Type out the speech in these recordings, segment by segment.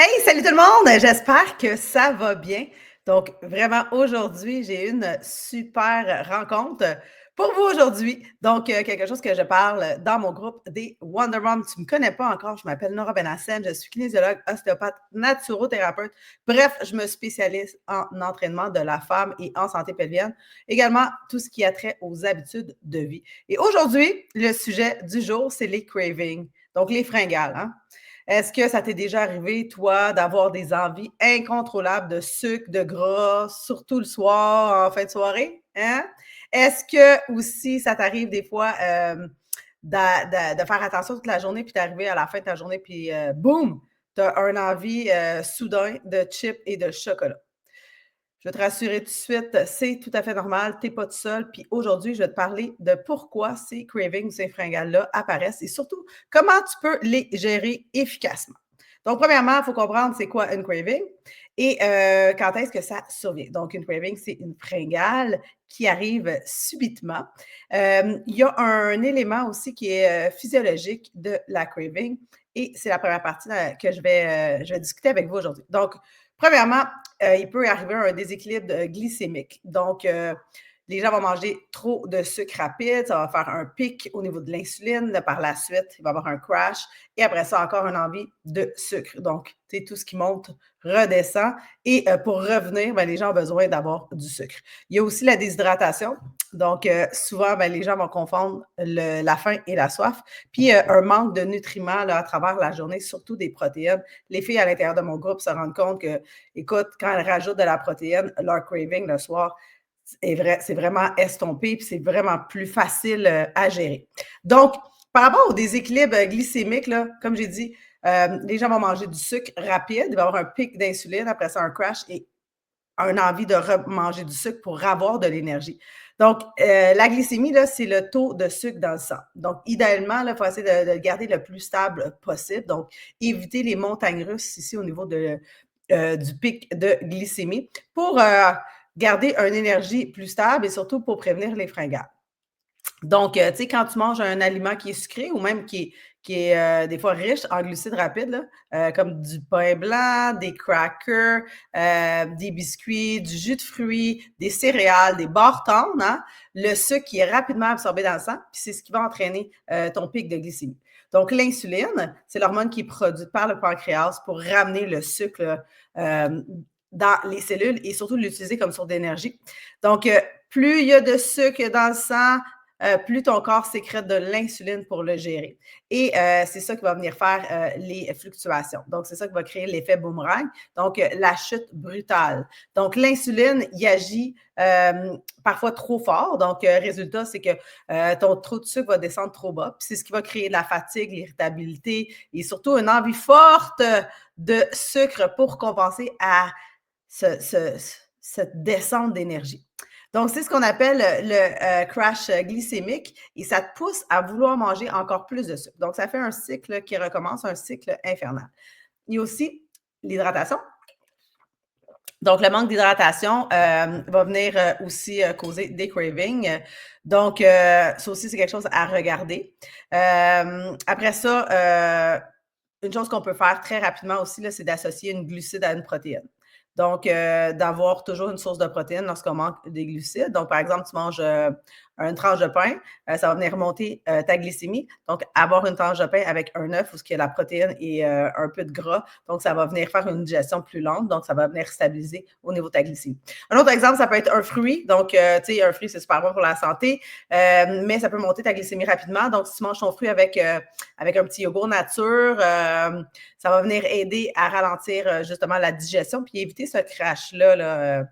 Hey, salut tout le monde! J'espère que ça va bien. Donc, vraiment, aujourd'hui, j'ai une super rencontre pour vous aujourd'hui. Donc, quelque chose que je parle dans mon groupe des Wonder Moms. Tu ne me connais pas encore, je m'appelle Nora Benassène, je suis kinésiologue, ostéopathe, naturothérapeute. Bref, je me spécialise en entraînement de la femme et en santé pelvienne. Également, tout ce qui a trait aux habitudes de vie. Et aujourd'hui, le sujet du jour, c'est les cravings, donc les fringales, hein? Est-ce que ça t'est déjà arrivé, toi, d'avoir des envies incontrôlables de sucre, de gras, surtout le soir, en fin de soirée? Hein? Est-ce que aussi ça t'arrive des fois de faire attention toute la journée, puis d'arriver à la fin de ta journée, puis boum, tu as un envie soudain de chips et de chocolat? Je vais te rassurer tout de suite, c'est tout à fait normal, tu n'es pas tout seul. Puis aujourd'hui, je vais te parler de pourquoi ces cravings, ces fringales-là apparaissent et surtout comment tu peux les gérer efficacement. Donc, premièrement, il faut comprendre c'est quoi une craving et quand est-ce que ça survient. Donc, une craving, c'est une fringale qui arrive subitement. Il y a un élément aussi qui est physiologique de la craving et c'est la première partie que je vais discuter avec vous aujourd'hui. Donc, premièrement, il peut arriver un déséquilibre glycémique. Donc, les gens vont manger trop de sucre rapide, ça va faire un pic au niveau de l'insuline. Par la suite, il va y avoir un crash et après ça, encore une envie de sucre. Donc, tu sais, tout ce qui monte redescend et pour revenir, ben, les gens ont besoin d'avoir du sucre. Il y a aussi la déshydratation. Donc, souvent, ben, les gens vont confondre la faim et la soif. Puis, un manque de nutriments là, à travers la journée, surtout des protéines. Les filles à l'intérieur de mon groupe se rendent compte que, écoute, quand elles rajoutent de la protéine, leur craving le soir, c'est vraiment estompé, puis c'est vraiment plus facile à gérer. Donc, par rapport au déséquilibre glycémique, là, comme j'ai dit, les gens vont manger du sucre rapide, il va y avoir un pic d'insuline, après ça, un crash et une envie de manger du sucre pour avoir de l'énergie. Donc, la glycémie, là, c'est le taux de sucre dans le sang. Donc, idéalement, il faut essayer de le garder le plus stable possible. Donc, éviter les montagnes russes ici au niveau du pic de glycémie pour garder une énergie plus stable et surtout pour prévenir les fringales. Donc, tu sais, quand tu manges un aliment qui est sucré ou même qui est des fois riche en glucides rapides, là, comme du pain blanc, des crackers, des biscuits, du jus de fruits, des céréales, des barres tendres, hein, le sucre qui est rapidement absorbé dans le sang, puis c'est ce qui va entraîner ton pic de glycémie. Donc, l'insuline, c'est l'hormone qui est produite par le pancréas pour ramener le sucre dans les cellules et surtout l'utiliser comme source d'énergie. Donc, plus il y a de sucre dans le sang, plus ton corps sécrète de l'insuline pour le gérer. Et c'est ça qui va venir faire les fluctuations. Donc, c'est ça qui va créer l'effet boomerang. Donc, la chute brutale. Donc, l'insuline, il agit parfois trop fort. Donc, résultat, c'est que ton taux de sucre va descendre trop bas. Puis, c'est ce qui va créer de la fatigue, l'irritabilité et surtout une envie forte de sucre pour compenser à cette descente d'énergie. Donc, c'est ce qu'on appelle le crash glycémique et ça te pousse à vouloir manger encore plus de sucre. Donc, ça fait un cycle qui recommence, un cycle infernal. Il y a aussi l'hydratation. Donc, le manque d'hydratation va venir aussi causer des cravings. Donc, ça aussi, c'est quelque chose à regarder. Après ça, une chose qu'on peut faire très rapidement aussi, là, c'est d'associer une glucide à une protéine. Donc, d'avoir toujours une source de protéines lorsqu'on manque des glucides. Donc, par exemple, tu manges une tranche de pain, ça va venir remonter ta glycémie. Donc, avoir une tranche de pain avec un œuf où il y a la protéine et un peu de gras. Donc, ça va venir faire une digestion plus lente. Donc, ça va venir stabiliser au niveau de ta glycémie. Un autre exemple, ça peut être un fruit. Donc, tu sais, un fruit, c'est super bon pour la santé, mais ça peut monter ta glycémie rapidement. Donc, si tu manges ton fruit avec un petit yogourt nature, ça va venir aider à ralentir justement la digestion puis éviter ce crash-là là,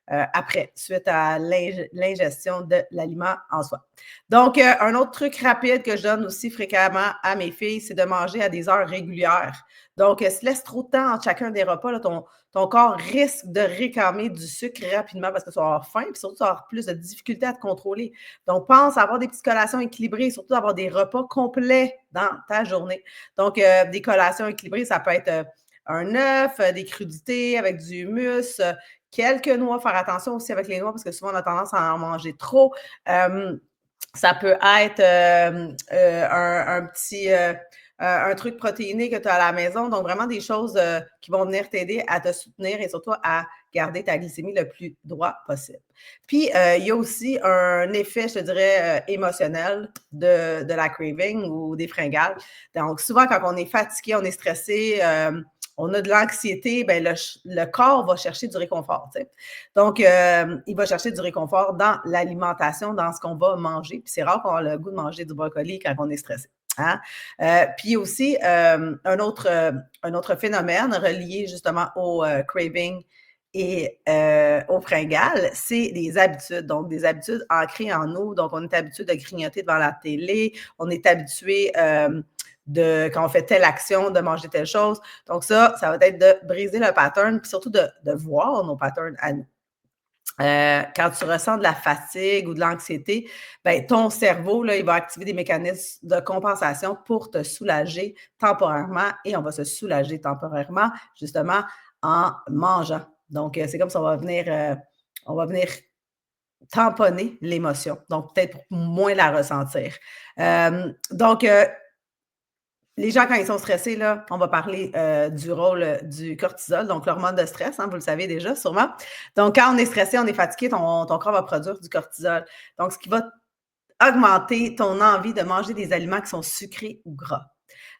après, suite à l'ingestion de l'aliment en soi. Donc, un autre truc rapide que je donne aussi fréquemment à mes filles, c'est de manger à des heures régulières. Donc, si tu laisses trop de temps entre chacun des repas, là, ton corps risque de réclamer du sucre rapidement parce que tu vas avoir faim, puis surtout, tu vas avoir plus de difficultés à te contrôler. Donc, pense à avoir des petites collations équilibrées, surtout avoir des repas complets dans ta journée. Donc, des collations équilibrées, ça peut être un œuf, des crudités avec du humus, quelques noix, faire attention aussi avec les noix parce que souvent on a tendance à en manger trop. Ça peut être un petit un truc protéiné que tu as à la maison. Donc, vraiment des choses qui vont venir t'aider à te soutenir et surtout à garder ta glycémie le plus droit possible. Puis, il y a aussi un effet, je te dirais, émotionnel de la craving ou des fringales. Donc, souvent, quand on est fatigué, on est stressé, on a de l'anxiété, ben le corps va chercher du réconfort. Tu sais. Donc, il va chercher du réconfort dans l'alimentation, dans ce qu'on va manger. Puis c'est rare qu'on a le goût de manger du brocoli quand on est stressé. Hein? Puis aussi, un autre phénomène relié justement au craving et aux fringales, c'est des habitudes. Donc, des habitudes ancrées en nous. Donc, on est habitué de grignoter devant la télé. On est habitué quand on fait telle action, de manger telle chose. Donc, ça va être de briser le pattern, puis surtout de voir nos patterns à nous. Quand tu ressens de la fatigue ou de l'anxiété, ben, ton cerveau, là, il va activer des mécanismes de compensation pour te soulager temporairement et on va se soulager temporairement justement en mangeant. Donc, c'est comme si on va venir tamponner l'émotion, donc peut-être pour moins la ressentir. Donc, les gens, quand ils sont stressés, là, on va parler du rôle du cortisol, donc l'hormone de stress, hein, vous le savez déjà sûrement. Donc, quand on est stressé, on est fatigué, ton corps va produire du cortisol. Donc, ce qui va augmenter ton envie de manger des aliments qui sont sucrés ou gras.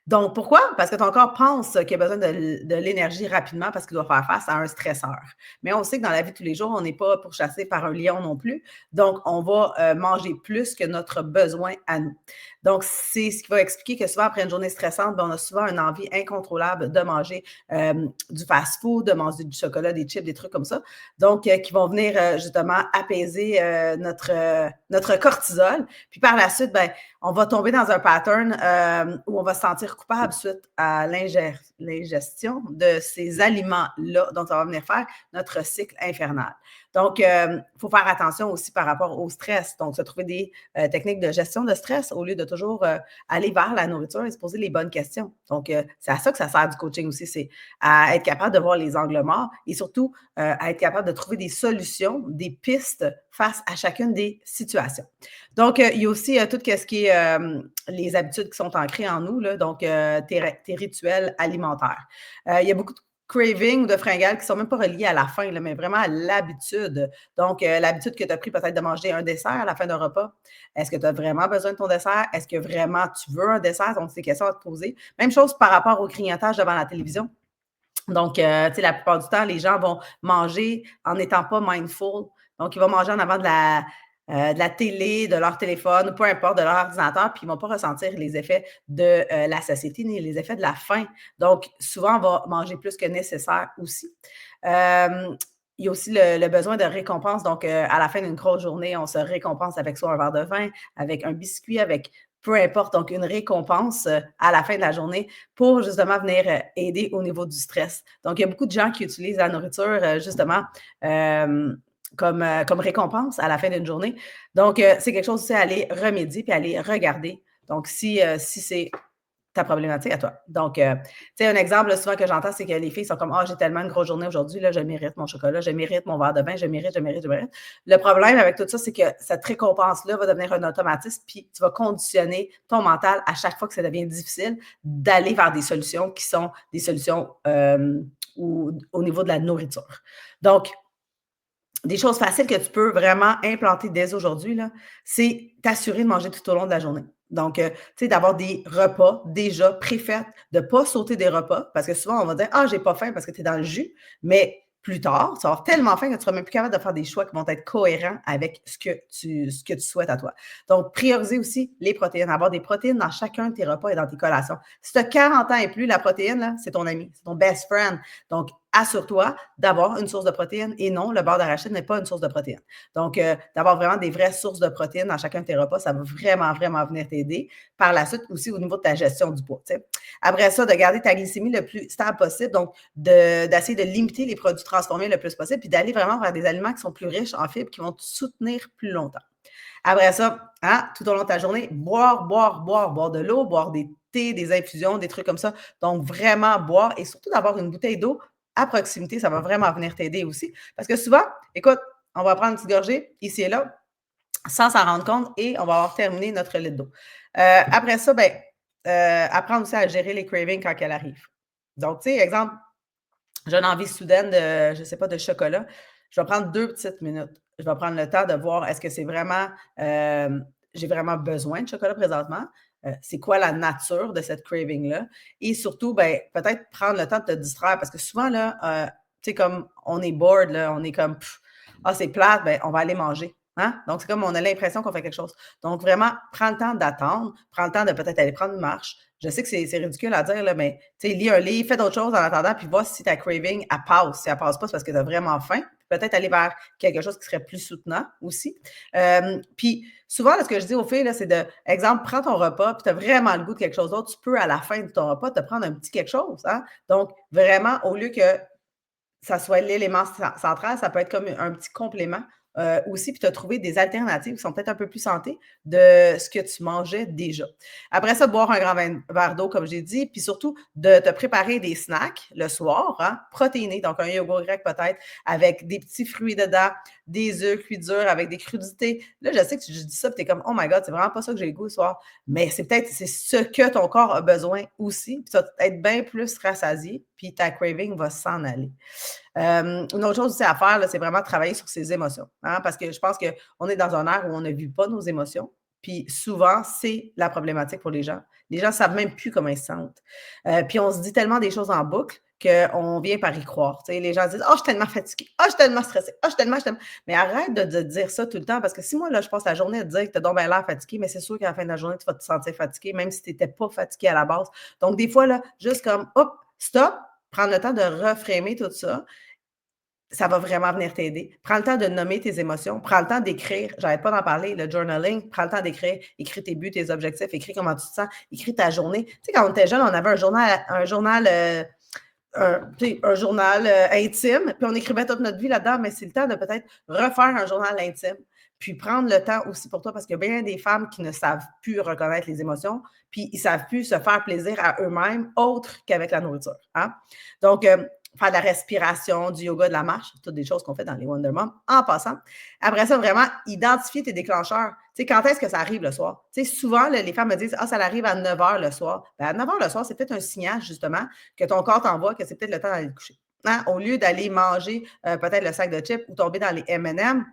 Donc, pourquoi? Parce que ton corps pense qu'il a besoin de l'énergie rapidement parce qu'il doit faire face à un stresseur. Mais on sait que dans la vie de tous les jours, on n'est pas pourchassé par un lion non plus. Donc, on va manger plus que notre besoin à nous. Donc, c'est ce qui va expliquer que souvent, après une journée stressante, ben, on a souvent une envie incontrôlable de manger du fast-food, de manger du chocolat, des chips, des trucs comme ça. Donc, qui vont venir justement apaiser notre cortisol. Puis par la suite, ben, on va tomber dans un pattern où on va se sentir coupable suite à l'ingestion de ces aliments-là. Donc, ça va venir faire notre cycle infernal. Donc, il faut faire attention aussi par rapport au stress. Donc, se trouver des techniques de gestion de stress au lieu de toujours aller vers la nourriture et se poser les bonnes questions. Donc, c'est à ça que ça sert du coaching aussi, c'est à être capable de voir les angles morts et surtout à être capable de trouver des solutions, des pistes face à chacune des situations. Donc, il y a aussi tout ce qui est les habitudes qui sont ancrées en nous, là, donc tes rituels alimentaires. Il y a beaucoup de craving ou de fringales qui ne sont même pas reliés à la faim, là, mais vraiment à l'habitude. Donc, l'habitude que tu as pris peut-être de manger un dessert à la fin d'un repas. Est-ce que tu as vraiment besoin de ton dessert? Est-ce que vraiment tu veux un dessert? Donc, c'est des questions à te poser. Même chose par rapport au grignotage devant la télévision. Donc, tu sais, la plupart du temps, les gens vont manger en n'étant pas mindful. Donc, ils vont manger en avant de la télé, de leur téléphone, peu importe, de leur ordinateur, puis ils ne vont pas ressentir les effets de la satiété ni les effets de la faim. Donc, souvent, on va manger plus que nécessaire aussi. Il y a aussi le besoin de récompense. Donc, à la fin d'une grosse journée, on se récompense avec soit un verre de vin, avec un biscuit, avec peu importe, donc une récompense à la fin de la journée pour justement venir aider au niveau du stress. Donc, il y a beaucoup de gens qui utilisent la nourriture justement comme récompense à la fin d'une journée. Donc, c'est quelque chose aussi à aller remédier puis à aller regarder. Donc, si c'est ta problématique à toi. Donc, tu sais, un exemple là, souvent que j'entends, c'est que les filles sont comme ah, j'ai tellement une grosse journée aujourd'hui, là, je mérite mon chocolat, je mérite mon verre de vin, je mérite, je mérite, je mérite. Le problème avec tout ça, c'est que cette récompense-là va devenir un automatisme, puis tu vas conditionner ton mental à chaque fois que ça devient difficile d'aller vers des solutions qui sont des solutions au niveau de la nourriture. Donc, des choses faciles que tu peux vraiment implanter dès aujourd'hui, là, c'est t'assurer de manger tout au long de la journée. Donc, tu sais, d'avoir des repas déjà préfaits, de ne pas sauter des repas, parce que souvent, on va dire, ah, j'ai pas faim parce que tu es dans le jus, mais plus tard, tu vas avoir tellement faim que tu seras même plus capable de faire des choix qui vont être cohérents avec ce que tu souhaites à toi. Donc, prioriser aussi les protéines, avoir des protéines dans chacun de tes repas et dans tes collations. Si tu as 40 ans et plus, la protéine, là, c'est ton ami, c'est ton best friend. Donc, assure-toi d'avoir une source de protéines et non, le beurre d'arachide n'est pas une source de protéines. Donc, d'avoir vraiment des vraies sources de protéines dans chacun de tes repas, ça va vraiment, vraiment venir t'aider. Par la suite, aussi au niveau de ta gestion du poids. T'sais. Après ça, de garder ta glycémie le plus stable possible, donc d'essayer de limiter les produits transformés le plus possible, puis d'aller vraiment vers des aliments qui sont plus riches en fibres, qui vont te soutenir plus longtemps. Après ça, hein, tout au long de ta journée, boire de l'eau, boire des thés, des infusions, des trucs comme ça. Donc, vraiment boire et surtout d'avoir une bouteille d'eau à proximité, ça va vraiment venir t'aider aussi. Parce que souvent, écoute, on va prendre une petite gorgée ici et là, sans s'en rendre compte, et on va avoir terminé notre litre d'eau. Après ça, ben, apprendre aussi à gérer les cravings quand elles arrivent. Donc, tu sais, exemple, j'ai une envie soudaine de, je ne sais pas, de chocolat. Je vais prendre 2 petites minutes. Je vais prendre le temps de voir est-ce que c'est vraiment, j'ai vraiment besoin de chocolat présentement? C'est quoi la nature de cette craving-là? Et surtout, ben, peut-être prendre le temps de te distraire parce que souvent, là, tu sais, comme on est bored, là, on est comme, ah, c'est plate, ben, on va aller manger. Hein? Donc, c'est comme on a l'impression qu'on fait quelque chose. Donc, vraiment, prends le temps d'attendre, prends le temps de peut-être aller prendre une marche. Je sais que c'est ridicule à dire, là, mais tu sais, lis un livre, fais d'autres choses en attendant, puis vois si ta craving, elle passe. Si elle passe pas, c'est parce que tu as vraiment faim. Peut-être aller vers quelque chose qui serait plus soutenant aussi. Puis souvent, là, ce que je dis aux filles, là, c'est de, exemple, prends ton repas, puis tu as vraiment le goût de quelque chose d'autre, tu peux, à la fin de ton repas, te prendre un petit quelque chose. Hein? Donc, vraiment, au lieu que ça soit l'élément central, ça peut être comme un petit complément aussi, puis tu as trouvé des alternatives qui sont peut-être un peu plus santé de ce que tu mangeais déjà. Après ça, boire un grand verre d'eau, comme j'ai dit, puis surtout de te préparer des snacks le soir, hein, protéinés, donc un yogourt grec peut-être, avec des petits fruits dedans, des œufs cuits durs, avec des crudités. Là, je sais que je dis ça, puis tu es comme, oh my God, c'est vraiment pas ça que j'ai le goût le soir. Mais c'est peut-être, c'est ce que ton corps a besoin aussi, puis tu vas être bien plus rassasié, puis ta craving va s'en aller. Une autre chose aussi à faire, là, c'est vraiment travailler sur ses émotions. Hein, parce que je pense qu'on est dans un air où on ne vit pas nos émotions. Puis souvent, c'est la problématique pour les gens. Les gens ne savent même plus comment ils se sentent. Puis on se dit tellement des choses en boucle qu'on vient par y croire. Tu sais, les gens disent: oh, je suis tellement fatiguée. Oh, je suis tellement stressée. Oh, je suis tellement, je suis tellement. Mais arrête de dire ça tout le temps parce que si moi, là, je passe la journée à te dire que tu as donc bien l'air fatigué, mais c'est sûr qu'à la fin de la journée, tu vas te sentir fatigué, même si tu n'étais pas fatigué à la base. Donc, des fois, là, juste comme, hop, stop, prendre le temps de reframer tout ça, ça va vraiment venir t'aider. Prends le temps de nommer tes émotions. Prends le temps d'écrire. J'arrête pas d'en parler, le journaling. Prends le temps d'écrire. Écris tes buts, tes objectifs. Écris comment tu te sens. Écris ta journée. Tu sais, quand on était jeune, on avait un journal intime, puis on écrivait toute notre vie là-dedans, mais c'est le temps de peut-être refaire un journal intime. Puis prendre le temps aussi pour toi, parce qu'il y a bien des femmes qui ne savent plus reconnaître les émotions, puis ils ne savent plus se faire plaisir à eux-mêmes autre qu'avec la nourriture. Hein? Donc, faire de la respiration, du yoga, de la marche, toutes des choses qu'on fait dans les Wonder Moms en passant. Après ça, vraiment, identifier tes déclencheurs. Tu sais, quand est-ce que ça arrive le soir? Tu sais, souvent, là, les femmes me disent: ah, ça arrive à 9 h le soir. Ben, à 9 h le soir, c'est peut-être un signal, justement, que ton corps t'envoie que c'est peut-être le temps d'aller te coucher. Hein? Au lieu d'aller manger peut-être le sac de chips ou tomber dans les M&M,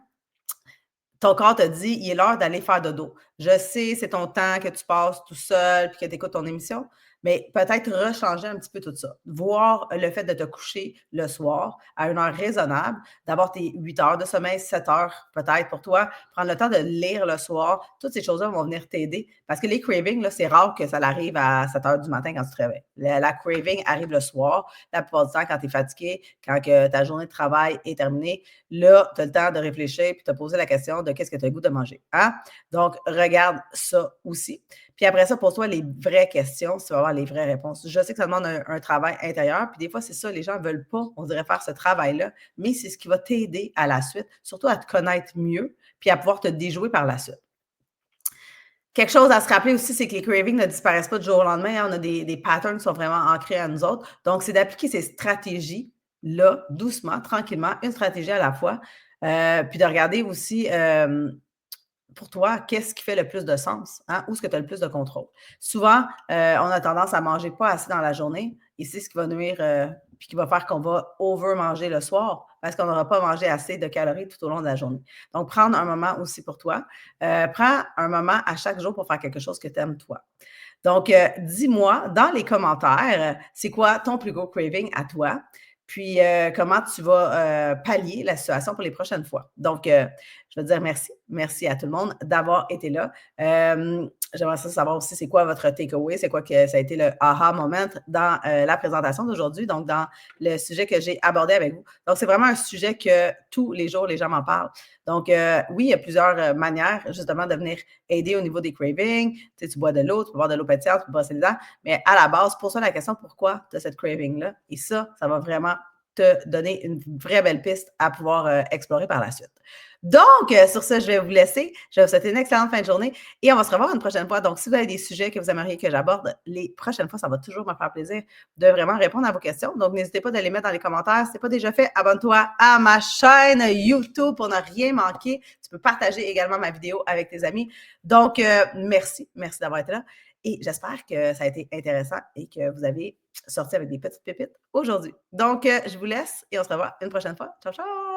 ton corps te dit, il est l'heure d'aller faire dodo. Je sais, c'est ton temps que tu passes tout seul puis que tu écoutes ton émission, mais peut-être rechanger un petit peu tout ça. Voir le fait de te coucher le soir à une heure raisonnable, d'avoir tes 8 heures de sommeil, 7 heures peut-être pour toi, prendre le temps de lire le soir, toutes ces choses-là vont venir t'aider. Parce que les cravings, là, c'est rare que ça arrive à 7 heures du matin quand tu te réveilles. La craving arrive le soir, la plupart du temps quand tu es fatigué, quand que ta journée de travail est terminée. Là, tu as le temps de réfléchir puis de te poser la question de qu'est-ce que tu as le goût de manger. Hein? Donc, regarde ça aussi. Puis après ça, pose-toi les vraies questions si tu vas avoir les vraies réponses. Je sais que ça demande un travail intérieur, puis des fois, c'est ça, les gens ne veulent pas, on dirait, faire ce travail-là, mais c'est ce qui va t'aider à la suite, surtout à te connaître mieux, puis à pouvoir te déjouer par la suite. Quelque chose à se rappeler aussi, c'est que les cravings ne disparaissent pas du jour au lendemain. Hein. On a des patterns qui sont vraiment ancrés à nous autres. Donc, c'est d'appliquer ces stratégies-là, doucement, tranquillement, une stratégie à la fois, puis de regarder aussi pour toi, qu'est-ce qui fait le plus de sens? Hein? Où est-ce que tu as le plus de contrôle? Souvent, on a tendance à manger pas assez dans la journée et c'est ce qui va nuire, puis qui va faire qu'on va over-manger le soir parce qu'on n'aura pas mangé assez de calories tout au long de la journée. Donc, prendre un moment aussi pour toi. Prends un moment à chaque jour pour faire quelque chose que tu aimes toi. Donc, dis-moi dans les commentaires, c'est quoi ton plus gros craving à toi? Puis, comment tu vas pallier la situation pour les prochaines fois. Donc, je veux dire merci. Merci à tout le monde d'avoir été là. J'aimerais savoir aussi c'est quoi votre takeaway, c'est quoi que ça a été le aha moment dans la présentation d'aujourd'hui, donc dans le sujet que j'ai abordé avec vous. Donc, c'est vraiment un sujet que tous les jours, les gens m'en parlent. Donc, oui, il y a plusieurs manières justement de venir aider au niveau des cravings. Tu sais, tu bois de l'eau, tu peux boire de l'eau pétillante, tu peux brosser les dents, mais à la base, pose-toi la question pourquoi tu as cette craving-là. Et ça va vraiment te donner une vraie belle piste à pouvoir explorer par la suite. Donc, sur ça, je vais vous laisser. Je vais vous souhaiter une excellente fin de journée et on va se revoir une prochaine fois. Donc, si vous avez des sujets que vous aimeriez que j'aborde les prochaines fois, ça va toujours me faire plaisir de vraiment répondre à vos questions. Donc, n'hésitez pas de les mettre dans les commentaires. Si ce n'est pas déjà fait, abonne-toi à ma chaîne YouTube pour ne rien manquer. Tu peux partager également ma vidéo avec tes amis. Donc, merci. Merci d'avoir été là. et j'espère que ça a été intéressant et que vous avez sorti avec des petites pépites aujourd'hui. Donc, je vous laisse et on se revoit une prochaine fois. Ciao, ciao!